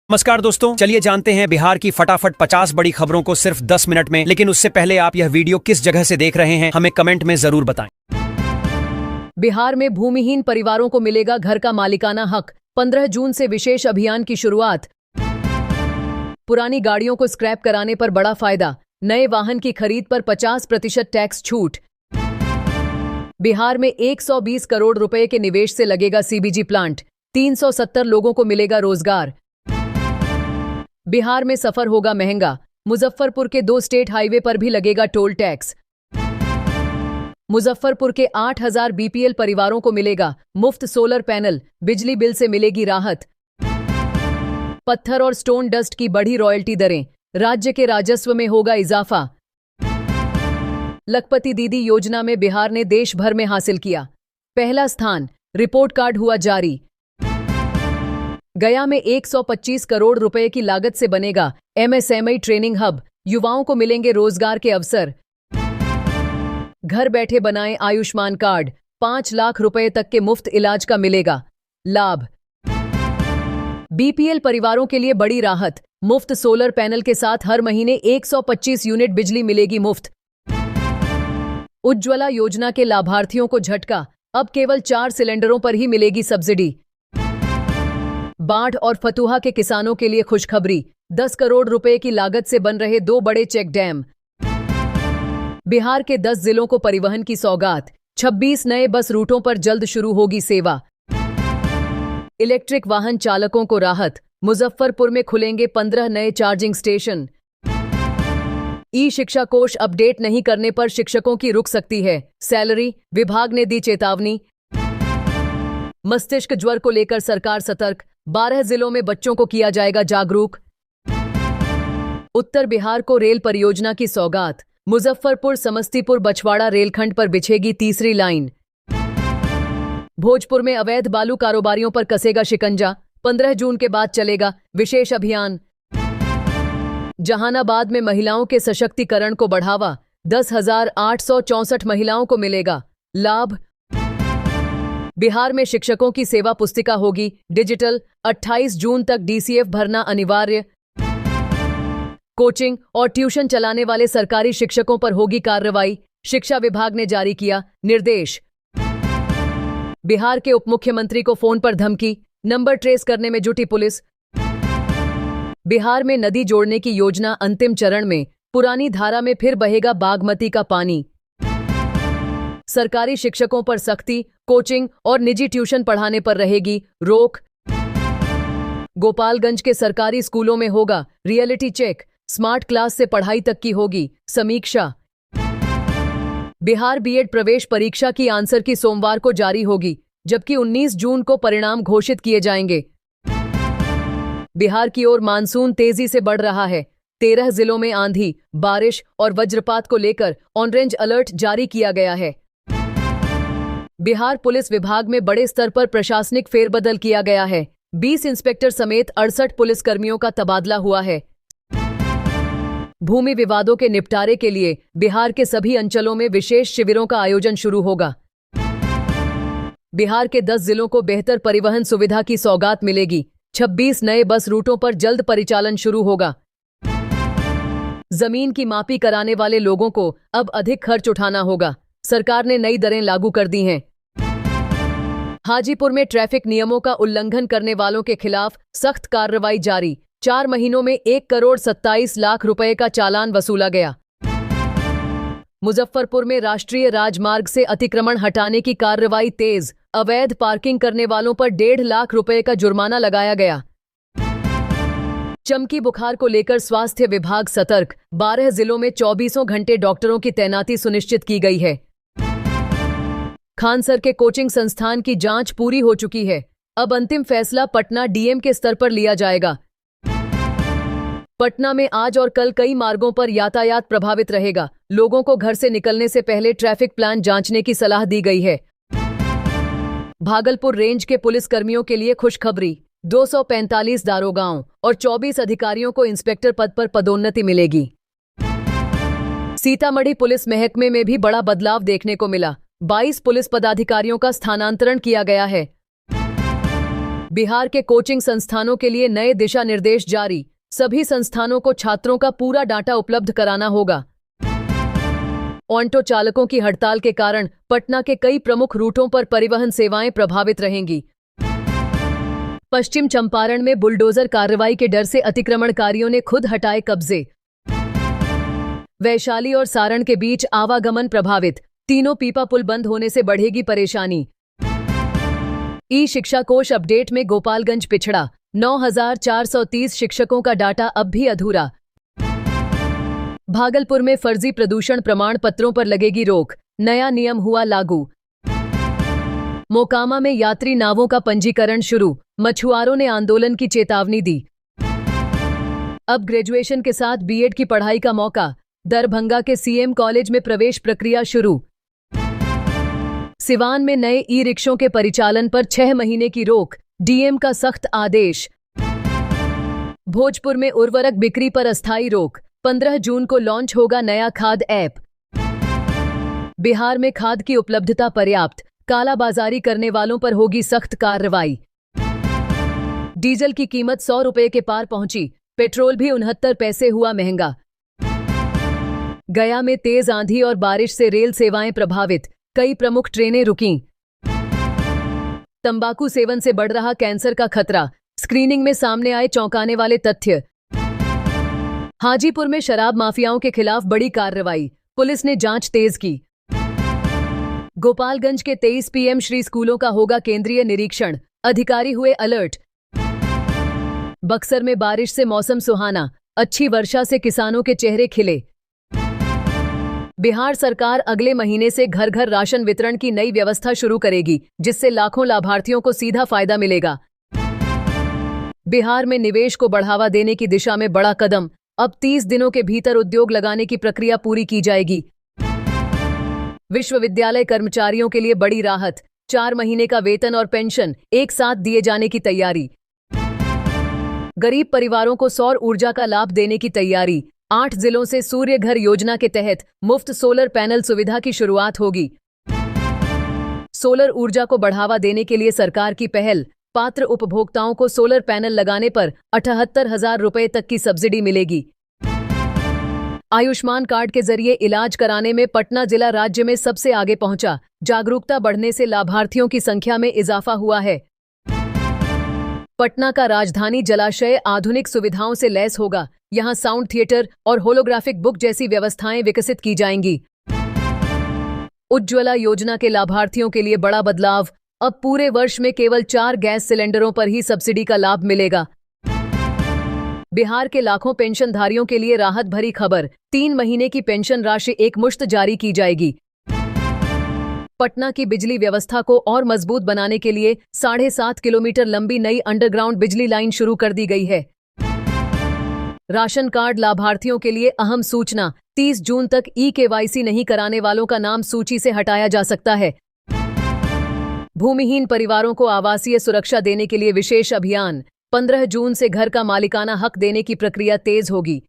नमस्कार दोस्तों, चलिए जानते हैं बिहार की फटाफट 50 बड़ी खबरों को सिर्फ 10 मिनट में। लेकिन उससे पहले आप यह वीडियो किस जगह से देख रहे हैं हमें कमेंट में जरूर बताएं। बिहार में भूमिहीन परिवारों को मिलेगा घर का मालिकाना हक। 15 जून से विशेष अभियान की शुरुआत। पुरानी गाड़ियों को स्क्रैप कराने पर बड़ा फायदा। नए वाहन की खरीद पर 50% टैक्स छूट। बिहार में 120 करोड़ रुपए के निवेश से लगेगा सीबीजी प्लांट। 370 लोगों को मिलेगा रोजगार। बिहार में सफर होगा महंगा। मुजफ्फरपुर के 2 स्टेट हाईवे पर भी लगेगा टोल टैक्स। मुजफ्फरपुर के 8000 बीपीएल परिवारों को मिलेगा मुफ्त सोलर पैनल। बिजली बिल से मिलेगी राहत। पत्थर और स्टोन डस्ट की बढ़ी रॉयल्टी दरें। राज्य के राजस्व में होगा इजाफा। लखपति दीदी योजना में बिहार ने देश भर में हासिल किया पहला स्थान। रिपोर्ट कार्ड हुआ जारी। गया में 125 करोड़ रुपए की लागत से बनेगा एमएसएमई ट्रेनिंग हब। युवाओं को मिलेंगे रोजगार के अवसर। घर बैठे बनाएं आयुष्मान कार्ड। 5 लाख रुपए तक के मुफ्त इलाज का मिलेगा लाभ। बीपीएल परिवारों के लिए बड़ी राहत। मुफ्त सोलर पैनल के साथ हर महीने 125 यूनिट बिजली मिलेगी मुफ्त। उज्ज्वला योजना के लाभार्थियों को झटका। अब केवल 4 सिलेंडरों पर ही मिलेगी सब्सिडी। बाढ़ और फतुहा के किसानों के लिए खुशखबरी। 10 करोड़ रुपए की लागत से बन रहे 2 बड़े चेक डैम। बिहार के 10 जिलों को परिवहन की सौगात। 26 नए बस रूटों पर जल्द शुरू होगी सेवा। इलेक्ट्रिक वाहन चालकों को राहत। मुजफ्फरपुर में खुलेंगे 15 नए चार्जिंग स्टेशन। ई शिक्षा कोष अपडेट नहीं करने पर शिक्षकों की रुक सकती है सैलरी। विभाग ने दी चेतावनी। मस्तिष्क ज्वर को लेकर सरकार सतर्क। 12 जिलों में बच्चों को किया जाएगा जागरूक। उत्तर बिहार को रेल परियोजना की सौगात। मुजफ्फरपुर समस्तीपुर बछवाड़ा रेलखंड पर बिछेगी तीसरी लाइन। भोजपुर में अवैध बालू कारोबारियों पर कसेगा शिकंजा। 15 जून के बाद चलेगा विशेष अभियान। जहानाबाद में महिलाओं के सशक्तिकरण को बढ़ावा। 10,864 महिलाओं को मिलेगा लाभ। बिहार में शिक्षकों की सेवा पुस्तिका होगी डिजिटल। 28 जून तक डीसीएफ भरना अनिवार्य। कोचिंग और ट्यूशन चलाने वाले सरकारी शिक्षकों पर होगी कार्रवाई। शिक्षा विभाग ने जारी किया निर्देश। बिहार के उपमुख्यमंत्री को फोन पर धमकी। नंबर ट्रेस करने में जुटी पुलिस। बिहार में नदी जोड़ने की योजना अंतिम चरण में। पुरानी धारा में फिर बहेगा बागमती का पानी। सरकारी शिक्षकों पर सख्ती। कोचिंग और निजी ट्यूशन पढ़ाने पर रहेगी रोक। गोपालगंज के सरकारी स्कूलों में होगा रियलिटी चेक। स्मार्ट क्लास से पढ़ाई तक की होगी समीक्षा। बिहार बीएड प्रवेश परीक्षा की आंसर की सोमवार को जारी होगी, जबकि 19 जून को परिणाम घोषित किए जाएंगे। बिहार की ओर मानसून तेजी से बढ़ रहा है। 13 जिलों में आंधी, बारिश और वज्रपात को लेकर ऑरेंज अलर्ट जारी किया गया है। बिहार पुलिस विभाग में बड़े स्तर पर प्रशासनिक फेरबदल किया गया है। 20 इंस्पेक्टर समेत 68 पुलिसकर्मियों का तबादला हुआ है। भूमि विवादों के निपटारे के लिए बिहार के सभी अंचलों में विशेष शिविरों का आयोजन शुरू होगा। बिहार के 10 जिलों को बेहतर परिवहन सुविधा की सौगात मिलेगी। 26 नए बस रूटों पर जल्द परिचालन शुरू होगा। जमीन की मापी कराने वाले लोगों को अब अधिक खर्च उठाना होगा। सरकार ने नई दरें लागू कर दी हैं। हाजीपुर में ट्रैफिक नियमों का उल्लंघन करने वालों के खिलाफ सख्त कार्रवाई जारी। 4 महीनों में 1 करोड़ 27 लाख रुपए का चालान वसूला गया। मुजफ्फरपुर में राष्ट्रीय राजमार्ग से अतिक्रमण हटाने की कार्रवाई तेज। अवैध पार्किंग करने वालों पर 1.5 लाख रुपए का जुर्माना लगाया गया। चमकी बुखार को लेकर स्वास्थ्य विभाग सतर्क। 12 जिलों में 24 घंटे डॉक्टरों की तैनाती सुनिश्चित की गई है। खानसर के कोचिंग संस्थान की जांच पूरी हो चुकी है। अब अंतिम फैसला पटना डीएम के स्तर पर लिया जाएगा। पटना में आज और कल कई मार्गों पर यातायात प्रभावित रहेगा। लोगों को घर से निकलने से पहले ट्रैफिक प्लान जांचने की सलाह दी गई है। भागलपुर रेंज के पुलिसकर्मियों के लिए खुशखबरी। 245 दारोगाओं और 24 अधिकारियों को इंस्पेक्टर पद पर पदोन्नति मिलेगी। सीतामढ़ी पुलिस महकमे में भी बड़ा बदलाव देखने को मिला। 22 पुलिस पदाधिकारियों का स्थानांतरण किया गया है। बिहार के कोचिंग संस्थानों के लिए नए दिशा निर्देश जारी। सभी संस्थानों को छात्रों का पूरा डाटा उपलब्ध कराना होगा। ऑटो चालकों की हड़ताल के कारण पटना के कई प्रमुख रूटों पर परिवहन सेवाएं प्रभावित रहेंगी। पश्चिम चंपारण में बुलडोजर कार्रवाई के डर से अतिक्रमणकारियों ने खुद हटाए कब्जे। वैशाली और सारण के बीच आवागमन प्रभावित, तीनों पीपा पुल बंद होने से बढ़ेगी परेशानी। ई शिक्षा कोष अपडेट में गोपालगंज पिछड़ा, 9,430 शिक्षकों का डाटा अब भी अधूरा। भागलपुर में फर्जी प्रदूषण प्रमाण पत्रों पर लगेगी रोक, नया नियम हुआ लागू। मोकामा में यात्री नावों का पंजीकरण शुरू, मछुआरों ने आंदोलन की चेतावनी दी। अब ग्रेजुएशन के साथ बीएड की पढ़ाई का मौका, दरभंगा के सीएम कॉलेज में प्रवेश प्रक्रिया शुरू। सिवान में नए ई रिक्शों के परिचालन पर 6 महीने की रोक, डीएम का सख्त आदेश। भोजपुर में उर्वरक बिक्री पर अस्थायी रोक, 15 जून को लॉन्च होगा नया खाद ऐप। बिहार में खाद की उपलब्धता पर्याप्त, कालाबाजारी करने वालों पर होगी सख्त कार्रवाई। डीजल की कीमत 100 रुपए के पार पहुंची, पेट्रोल भी 69 पैसे हुआ महंगा। गया में तेज आंधी और बारिश से रेल सेवाएं प्रभावित, कई प्रमुख ट्रेनें रुकीं। तंबाकू सेवन से बढ़ रहा कैंसर का खतरा, स्क्रीनिंग में सामने आए चौंकाने वाले तथ्य। हाजीपुर में शराब माफियाओं के खिलाफ बड़ी कार्रवाई, पुलिस ने जांच तेज की। गोपालगंज के 23 पीएम श्री स्कूलों का होगा केंद्रीय निरीक्षण, अधिकारी हुए अलर्ट। बक्सर में बारिश से मौसम सुहाना, अच्छी वर्षा से किसानों के चेहरे खिले। बिहार सरकार अगले महीने से घर घर राशन वितरण की नई व्यवस्था शुरू करेगी, जिससे लाखों लाभार्थियों को सीधा फायदा मिलेगा। बिहार में निवेश को बढ़ावा देने की दिशा में बड़ा कदम, अब 30 दिनों के भीतर उद्योग लगाने की प्रक्रिया पूरी की जाएगी। विश्वविद्यालय कर्मचारियों के लिए बड़ी राहत, 4 महीने का वेतन और पेंशन एक साथ दिए जाने की तैयारी। गरीब परिवारों को सौर ऊर्जा का लाभ देने की तैयारी, 8 जिलों से सूर्य घर योजना के तहत मुफ्त सोलर पैनल सुविधा की शुरुआत होगी। सोलर ऊर्जा को बढ़ावा देने के लिए सरकार की पहल, पात्र उपभोक्ताओं को सोलर पैनल लगाने पर 78,000 रुपए तक की सब्सिडी मिलेगी। आयुष्मान कार्ड के जरिए इलाज कराने में पटना जिला राज्य में सबसे आगे पहुंचा, जागरूकता बढ़ने से लाभार्थियों की संख्या में इजाफा हुआ है। पटना का राजधानी जलाशय आधुनिक सुविधाओं से लैस होगा, यहां साउंड थिएटर और होलोग्राफिक बुक जैसी व्यवस्थाएं विकसित की जाएंगी। उज्ज्वला योजना के लाभार्थियों के लिए बड़ा बदलाव, अब पूरे वर्ष में केवल 4 गैस सिलेंडरों पर ही सब्सिडी का लाभ मिलेगा। बिहार के लाखों पेंशनधारियों के लिए राहत भरी खबर, 3 महीने की पेंशन राशि एकमुश्त जारी की जाएगी। पटना की बिजली व्यवस्था को और मजबूत बनाने के लिए 7.5 किलोमीटर लंबी नई अंडरग्राउंड बिजली लाइन शुरू कर दी गई है। राशन कार्ड लाभार्थियों के लिए अहम सूचना, 30 जून तक ई-केवाईसी नहीं कराने वालों का नाम सूची से हटाया जा सकता है। भूमिहीन परिवारों को आवासीय सुरक्षा देने के लिए विशेष अभियान, 15 जून से घर का मालिकाना हक देने की प्रक्रिया तेज होगी।